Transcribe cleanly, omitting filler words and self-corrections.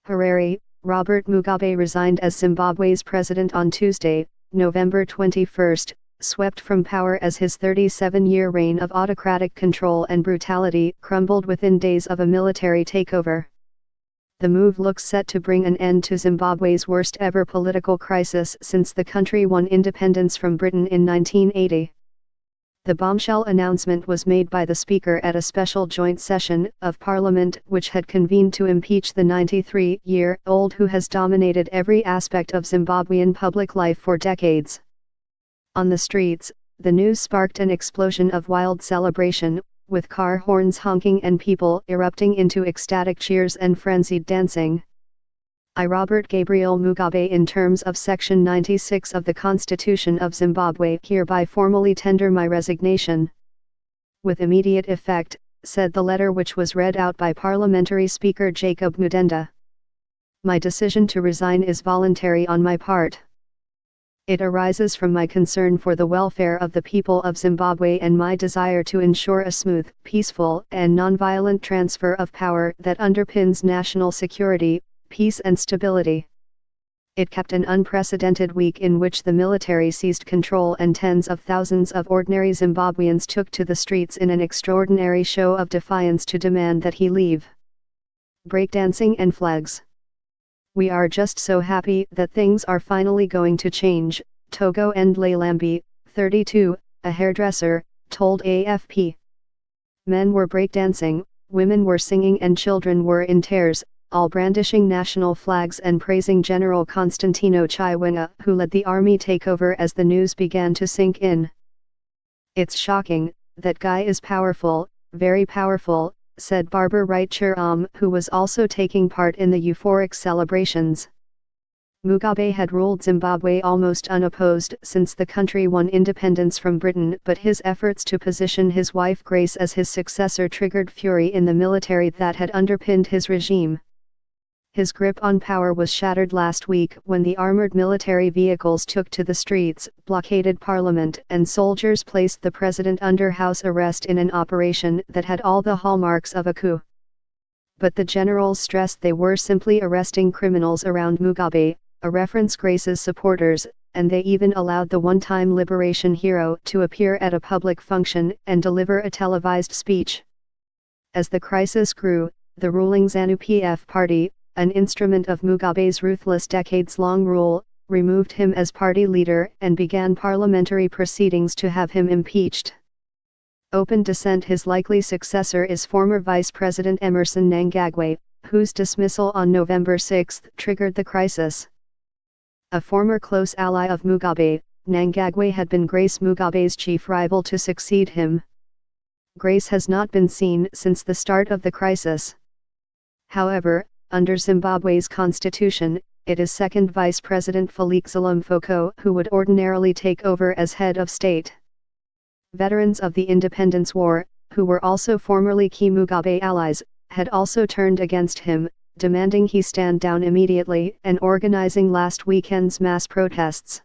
Harare, Robert Mugabe resigned as Zimbabwe's president on Tuesday, November 21, swept from power as his 37-year reign of autocratic control and brutality crumbled within days of a military takeover. The move looks set to bring an end to Zimbabwe's worst-ever political crisis since the country won independence from Britain in 1980. The bombshell announcement was made by the Speaker at a special joint session of Parliament which had convened to impeach the 93-year-old who has dominated every aspect of Zimbabwean public life for decades. On the streets, the news sparked an explosion of wild celebration, with car horns honking and people erupting into ecstatic cheers and frenzied dancing. I, Robert Gabriel Mugabe, in terms of Section 96 of the Constitution of Zimbabwe, hereby formally tender my resignation. With immediate effect, said the letter, which was read out by Parliamentary Speaker Jacob Mudenda. My decision to resign is voluntary on my part. It arises from my concern for the welfare of the people of Zimbabwe and my desire to ensure a smooth, peaceful, and nonviolent transfer of power that underpins national security, peace and stability. It capped an unprecedented week in which the military seized control and tens of thousands of ordinary Zimbabweans took to the streets in an extraordinary show of defiance to demand that he leave. Breakdancing and flags. We are just so happy that things are finally going to change, Togo and Lelambi, 32, a hairdresser, told AFP. Men were breakdancing, women were singing and children were in tears, all brandishing national flags and praising General Constantino Chiwenga, who led the army takeover as the news began to sink in. It's shocking, that guy is powerful, very powerful, said Barbara Wright-Chiram, who was also taking part in the euphoric celebrations. Mugabe had ruled Zimbabwe almost unopposed since the country won independence from Britain, but his efforts to position his wife Grace as his successor triggered fury in the military that had underpinned his regime. His grip on power was shattered last week when the armored military vehicles took to the streets, blockaded Parliament, and soldiers placed the president under house arrest in an operation that had all the hallmarks of a coup. But the generals stressed they were simply arresting criminals around Mugabe, a reference Grace's supporters, and they even allowed the one-time liberation hero to appear at a public function and deliver a televised speech. As the crisis grew, the ruling ZANU-PF party, an instrument of Mugabe's ruthless decades-long rule, removed him as party leader and began parliamentary proceedings to have him impeached. Open dissent. His likely successor is former Vice President Emmerson Mnangagwa, whose dismissal on November 6 triggered the crisis. A former close ally of Mugabe, Mnangagwa had been Grace Mugabe's chief rival to succeed him. Grace has not been seen since the start of the crisis. However, under Zimbabwe's constitution, it is second Vice President Felix Mfoko who would ordinarily take over as head of state. Veterans of the Independence War, who were also formerly key Mugabe allies, had also turned against him, demanding he stand down immediately and organizing last weekend's mass protests.